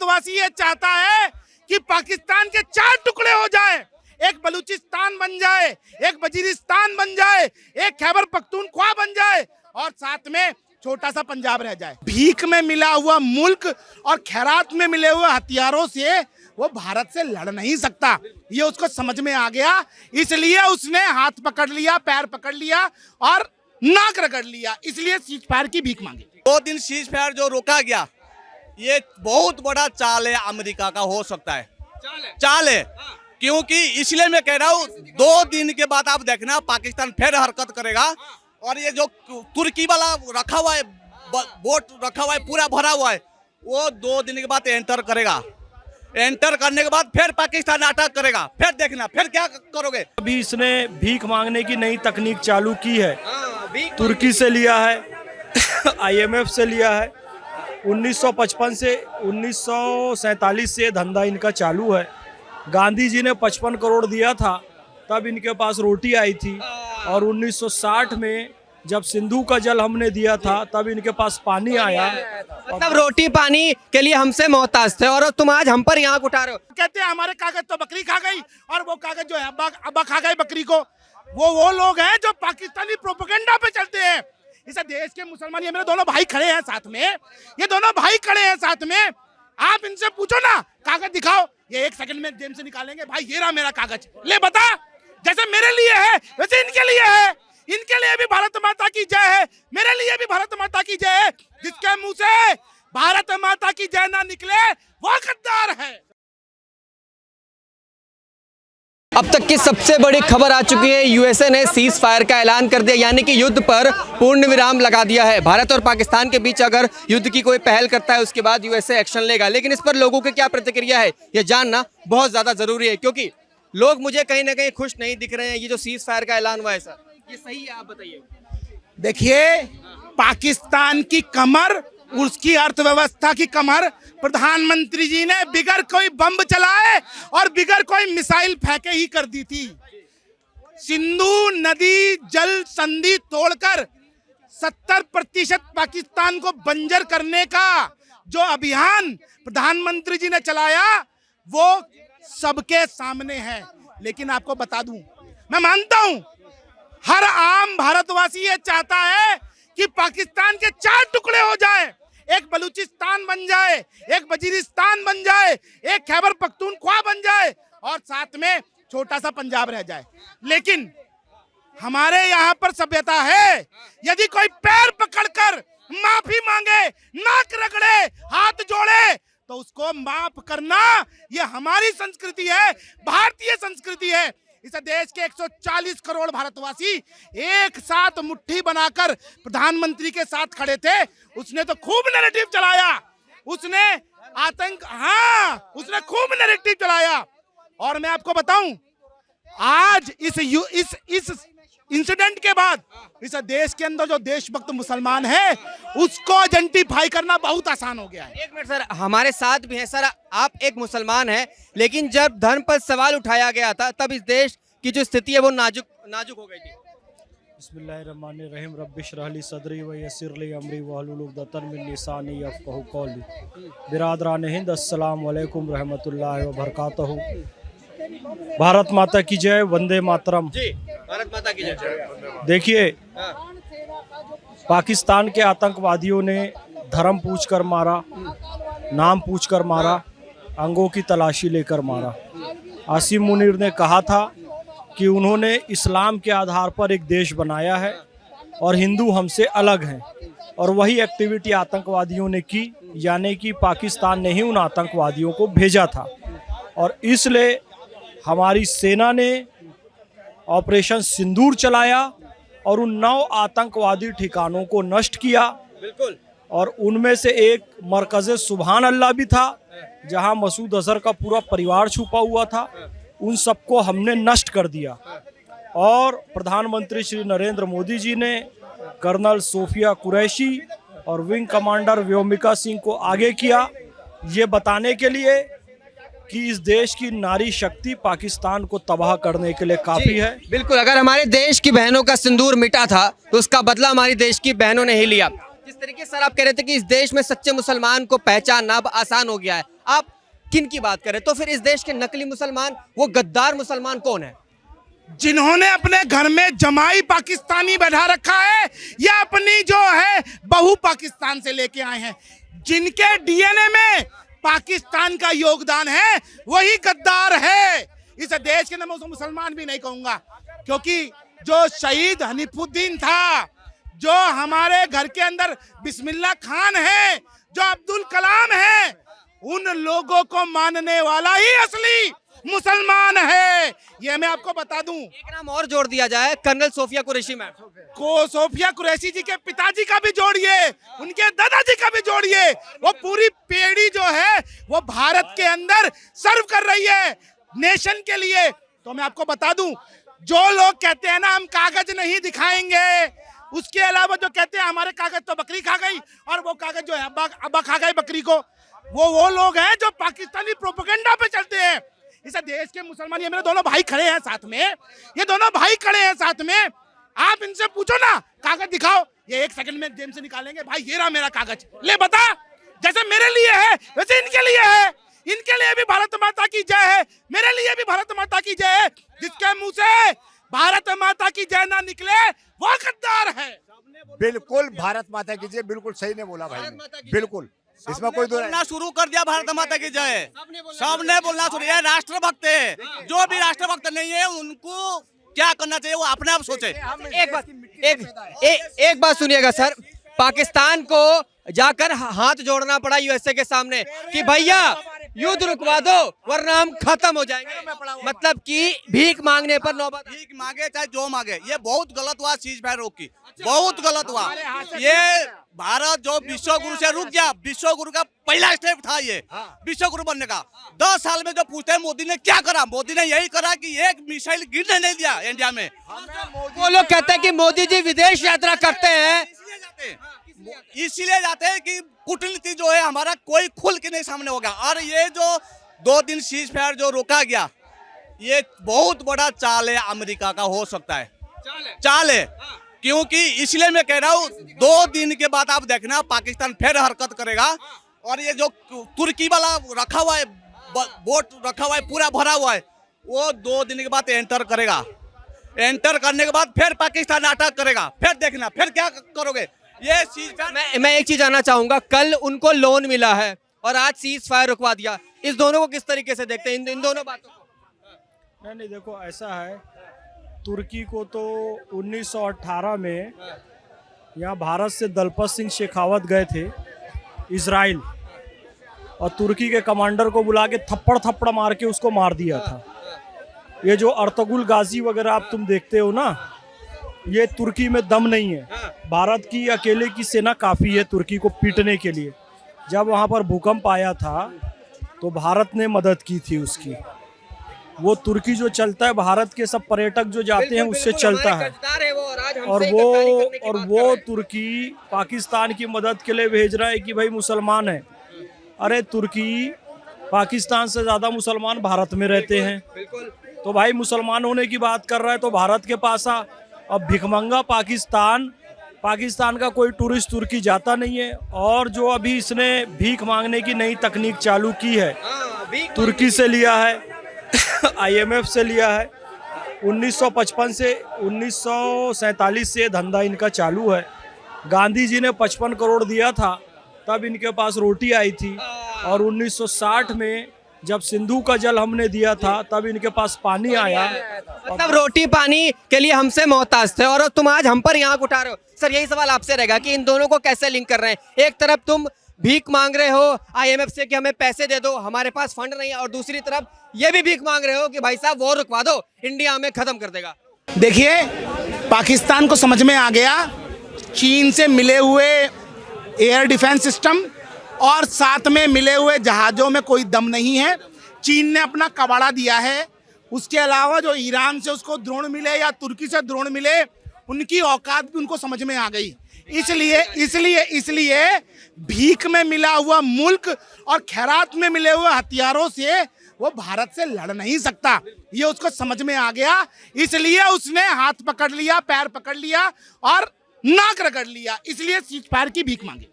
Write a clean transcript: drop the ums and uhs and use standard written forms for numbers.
भारतवासी ये चाहता है कि पाकिस्तान के 4 टुकड़े हो जाए, एक बलूचिस्तान बन जाए, एक वजीरिस्तान बन जाए, एक खैबर पख्तूनख्वा बन जाए और साथ में छोटा सा पंजाब रह जाए। भीख में मिला हुआ मुल्क और खैरात में मिले हुए हथियारों से वो भारत से लड़ नहीं सकता, ये उसको समझ में आ गया। इसलिए उसने हाथ पकड़ लिया, पैर पकड़ लिया और नाक रगड़ लिया, इसलिए सीज फायर की भीख मांगी। 2 दिन सीज फायर जो रोका गया, ये बहुत बड़ा चाल है अमेरिका का, हो सकता है चाल है। क्योंकि इसलिए मैं कह रहा हूँ 2 दिन के बाद आप देखना पाकिस्तान फिर हरकत करेगा। और ये जो तुर्की वाला रखा हुआ है, बोट रखा हुआ है, पूरा भरा हुआ है, वो 2 दिन के बाद एंटर करेगा। एंटर करने के बाद फिर पाकिस्तान अटैक करेगा, फिर देखना फिर क्या करोगे। अभी इसने भीख मांगने की नई तकनीक चालू की है, तुर्की से लिया है, IMF से लिया है। 1955 से 1947 से धंधा इनका चालू है। गांधी जी ने 55 करोड़ दिया था, तब इनके पास रोटी आई थी। और 1960 में जब सिंधु का जल हमने दिया था, तब इनके पास पानी आया। मतलब रोटी पानी के लिए हमसे मोहताज थे और तुम आज हम पर यहाँ उठा रहे हो। कहते हैं हमारे कागज तो बकरी खा गई और वो कागज जो है अब्बा खा गए बकरी को। वो लोग हैं जो पाकिस्तानी प्रोपेगेंडा पे चलते हैं। इस देश के मुसलमान, ये मेरे दोनों भाई खड़े हैं साथ में, ये दोनों भाई खड़े हैं साथ में। आप इनसे पूछो ना, कागज दिखाओ, ये 1 सेकंड में जेब से निकालेंगे, भाई ये रहा मेरा कागज, ले बता। जैसे मेरे लिए है वैसे इनके लिए है, इनके लिए भी भारत माता की जय है, मेरे लिए भी भारत माता की जय है। जिसके मुंह से भारत माता की जय ना निकले वो गद्दार है। अब तक की सबसे बड़ी खबर आ चुकी है, यूएसए ने सीज फायर का ऐलान कर दिया, यानी कि युद्ध पर पूर्ण विराम लगा दिया है। भारत और पाकिस्तान के बीच अगर युद्ध की कोई पहल करता है, उसके बाद यूएसए एक्शन लेगा। लेकिन इस पर लोगों की क्या प्रतिक्रिया है, ये जानना बहुत ज्यादा जरूरी है, क्योंकि लोग मुझे कहीं ना कहीं खुश नहीं दिख रहे हैं। ये जो सीज फायर का ऐलान हुआ है सर, ये सही है? आप बताइए। देखिए, पाकिस्तान की कमर, उसकी अर्थव्यवस्था की कमर प्रधानमंत्री जी ने बिगर कोई बम चलाए और बिगर कोई मिसाइल फेंके ही कर दी थी। सिंधु नदी जल संधि तोड़कर 70% पाकिस्तान को बंजर करने का जो अभियान प्रधानमंत्री जी ने चलाया, वो सबके सामने है। लेकिन आपको बता दूं, मैं मानता हूं हर आम भारतवासी ये चाहता है कि पाकिस्तान के 4 टुकड़े हो जाए, एक बलूचिस्तान बन जाए, एक वजीरिस्तान बन जाए, एक खैबर पख्तूनख्वा बन जाए और साथ में छोटा सा पंजाब रह जाए। लेकिन हमारे यहाँ पर सभ्यता है, यदि कोई पैर पकड़कर माफी मांगे, नाक रगड़े, हाथ जोड़े, तो उसको माफ करना ये हमारी संस्कृति है, भारतीय संस्कृति है। इस देश के 140 करोड़ भारतवासी एक साथ मुट्ठी बनाकर प्रधानमंत्री के साथ खड़े थे। उसने तो खूब नैरेटिव चलाया, उसने उसने खूब नैरेटिव चलाया। और मैं आपको बताऊं, आज इस इंसिडेंट के बाद इस देश के अंदर जो देशभक्त मुसलमान है, उसको आइडेंटिफाई करना बहुत आसान हो गया है। एक मिनट सर, हमारे साथ भी है सर, आप एक मुसलमान हैं, लेकिन जब धर्म पर सवाल उठाया गया था, तब इस देश की जो स्थिति है वो नाजुक हो गई थी। बिस्मिल्लाहिर्रहमानिर्रहीम, रब्बिश्रह ली सदरी व यस्सिर ली अमरी वहलुल उक़दतन मिन लिसानी यफ़क़हू क़ौली। बिरादरान हिंद, अस्सलाम वालेकुम रहमतुल्लाहि व बरकातहू। भारत माता की जय, वंदे मातरम। जी, भारत माता की जय। देखिए, पाकिस्तान के आतंकवादियों ने धर्म पूछकर मारा, नाम पूछकर मारा, अंगों की तलाशी लेकर मारा। आसिम मुनीर ने कहा था कि उन्होंने इस्लाम के आधार पर एक देश बनाया है और हिंदू हमसे अलग हैं, और वही एक्टिविटी आतंकवादियों ने की, यानी कि पाकिस्तान ने ही उन आतंकवादियों को भेजा था। और इसलिए हमारी सेना ने ऑपरेशन सिंदूर चलाया और उन 9 आतंकवादी ठिकानों को नष्ट किया। बिल्कुल। और उनमें से एक मरकज़ सुभान अल्लाह भी था, जहां मसूद अजहर का पूरा परिवार छुपा हुआ था। उन सबको हमने नष्ट कर दिया। और प्रधानमंत्री श्री नरेंद्र मोदी जी ने कर्नल सोफिया कुरैशी और विंग कमांडर व्योमिका सिंह को आगे किया, ये बताने के लिए कि इस देश की नारी शक्ति पाकिस्तान को तबाह करने के लिए काफ़ी है। बिल्कुल, अगर हमारे देश की बहनों का सिंदूर मिटा था, तो उसका बदला हमारी देश की बहनों ने ही लिया। जिस तरीके से सर आप कह रहे थे कि इस देश में सच्चे मुसलमान को पहचानना अब आसान हो गया है, आप किन की बात करें? तो फिर इस देश के नकली मुसलमान, वो गद्दार मुसलमान कौन है? जिन्होंने अपने घर में जमाई पाकिस्तानी बैठा रखा है या अपनी जो है बहू पाकिस्तान से लेके आए हैं, जिनके डीएनए में पाकिस्तान का योगदान है, वही गद्दार है। इस देश के नाम उसको मुसलमान भी नहीं कहूंगा, क्योंकि जो शहीद हनीफुद्दीन था, जो हमारे घर के अंदर बिस्मिल्लाह खान है, जो अब्दुल कलाम है, उन लोगों को मानने वाला ही असली मुसलमान है। ये मैं आपको बता दूं। एक नाम और जोड़ दिया जाए, कर्नल सोफिया कुरैशी मैम। सोफिया कुरैशी जी के पिताजी का भी जोड़िए, उनके दादाजी का भी जोड़िए। वो पूरी पीढ़ी जो है वो भारत के अंदर सर्व कर रही है नेशन के लिए। तो मैं आपको बता दूं, जो लोग कहते हैं ना हम कागज नहीं दिखाएंगे, उसके अलावा जो कहते हैं हमारे कागज तो बकरी खा गई और वो कागज जो है अब्बा खा गए बकरी को, वो लोग हैं जो पाकिस्तानी प्रोपेगेंडा पे चलते हैं। इस देश के मुसलमान, ये मेरे दोनों भाई खड़े हैं साथ में, ये दोनों भाई खड़े हैं साथ में। आप इनसे पूछो ना कागज दिखाओ, ये 1 सेकंड में जेब से निकालेंगे, भाई ये रहा मेरा कागज, ले बता। जैसे मेरे लिए है वैसे इनके लिए है, इनके लिए भी भारत माता की जय है, मेरे लिए भी भारत माता की जय है। जिसके मुंह से भारत माता की जय ना निकले वो गद्दार है। बिल्कुल भारत माता की जय, बिल्कुल सही ने बोला भाई ने, बिल्कुल इसमें कोई दो बोलना शुरू कर दिया भारत माता की जय, सबने बोलना शुरू किया। राष्ट्रभक्त है, जो भी राष्ट्रभक्त नहीं है उनको क्या करना चाहिए वो अपने आप सोचे। एक बात सुनिएगा सर, पाकिस्तान को जाकर हाथ जोड़ना पड़ा यूएसए के सामने कि भैया युद्ध रुकवा दो वरना हम खत्म हो जाएंगे, मतलब कि भीख मांगने पर नौबत। भीख मांगे चाहे जो मांगे, ये बहुत गलत हुआ चीज भाई रोक की, बहुत गलत हुआ। ये भारत जो विश्व गुरु से रुक गया, विश्व गुरु का पहला स्टेप था ये विश्व गुरु बनने का। 10 साल में जो पूछते हैं मोदी ने क्या करा, मोदी ने यही करा कि एक मिसाइल गिरने नहीं दिया इंडिया में। वो लोग कहते हैं कि मोदी जी विदेश यात्रा करते हैं, इसीलिए जाते हैं कि कूटनीति जो है हमारा कोई खुल के नहीं सामने होगा। और ये जो 2 दिन सीज फायर जो रोका गया, ये बहुत बड़ा चाल है अमेरिका का, हो सकता है चाल है। क्योंकि इसलिए मैं कह रहा हूँ 2 दिन के बाद आप देखना पाकिस्तान फिर हरकत करेगा। और ये जो तुर्की वाला रखा हुआ है, बोट रखा हुआ है पूरा भरा हुआ है, वो 2 दिन के बाद एंटर करेगा। एंटर करने के बाद फिर पाकिस्तान अटैक करेगा, फिर देखना फिर क्या करोगे। ये चीज मैं एक चीज जानना चाहूंगा, कल उनको लोन मिला है और आज सीज फायर रुकवा दिया, इस दोनों को किस तरीके से देखते हैं, इन दोनों बातों को? नहीं देखो ऐसा है, तुर्की को तो 1918 में यहाँ भारत से दलपत सिंह शेखावत गए थे इजराइल, और तुर्की के कमांडर को बुला के थप्पड़ मार के उसको मार दिया था। ये जो अर्तुगरुल गाजी वगैरह आप तुम देखते हो ना, ये तुर्की में दम नहीं है। भारत की अकेले की सेना काफ़ी है तुर्की को पीटने के लिए। जब वहाँ पर भूकंप आया था तो भारत ने मदद की थी उसकी। वो तुर्की जो चलता है, भारत के सब पर्यटक जो जाते हैं उससे चलता है। और वो तुर्की पाकिस्तान की मदद के लिए भेज रहा है कि भाई मुसलमान है। अरे तुर्की पाकिस्तान से ज़्यादा मुसलमान भारत में रहते हैं, तो भाई मुसलमान होने की बात कर रहा है तो भारत के पास आ। अब भिखमंगा पाकिस्तान का कोई टूरिस्ट तुर्की जाता नहीं है। और जो अभी इसने भीख मांगने की नई तकनीक चालू की है, तुर्की से लिया है IMF से लिया है, 1955 से 1947 से धंधा इनका चालू है। गांधी जी ने 55 करोड़ दिया था तब इनके पास रोटी आई थी, और 1960 में जब सिंधु का जल हमने दिया था तब इनके पास पानी आया। मतलब रोटी पानी के लिए हमसे मोहताज थे और तुम आज हम पर यहाँ उठा रहे हो। सर यही सवाल आपसे रहेगा कि इन दोनों को कैसे लिंक कर रहे हैं? एक तरफ तुम भीख मांग रहे हो IMF से कि हमें पैसे दे दो, हमारे पास फंड नहीं है, और दूसरी तरफ ये भी भीख मांग रहे हो कि भाई साहब वो रुकवा दो, इंडिया हमें खत्म कर देगा। देखिए, पाकिस्तान को समझ में आ गया चीन से मिले हुए एयर डिफेंस सिस्टम और साथ में मिले हुए जहाज़ों में कोई दम नहीं है। चीन ने अपना कबाड़ा दिया है। उसके अलावा जो ईरान से उसको ड्रोन मिले या तुर्की से ड्रोन मिले, उनकी औकात भी उनको समझ में आ गई। इसलिए भीख में मिला हुआ मुल्क और खैरात में मिले हुए हथियारों से वो भारत से लड़ नहीं सकता, ये उसको समझ में आ गया। इसलिए उसने हाथ पकड़ लिया, पैर पकड़ लिया और नाक रगड़ लिया, इसलिए सीज फायर की भीख मांगी।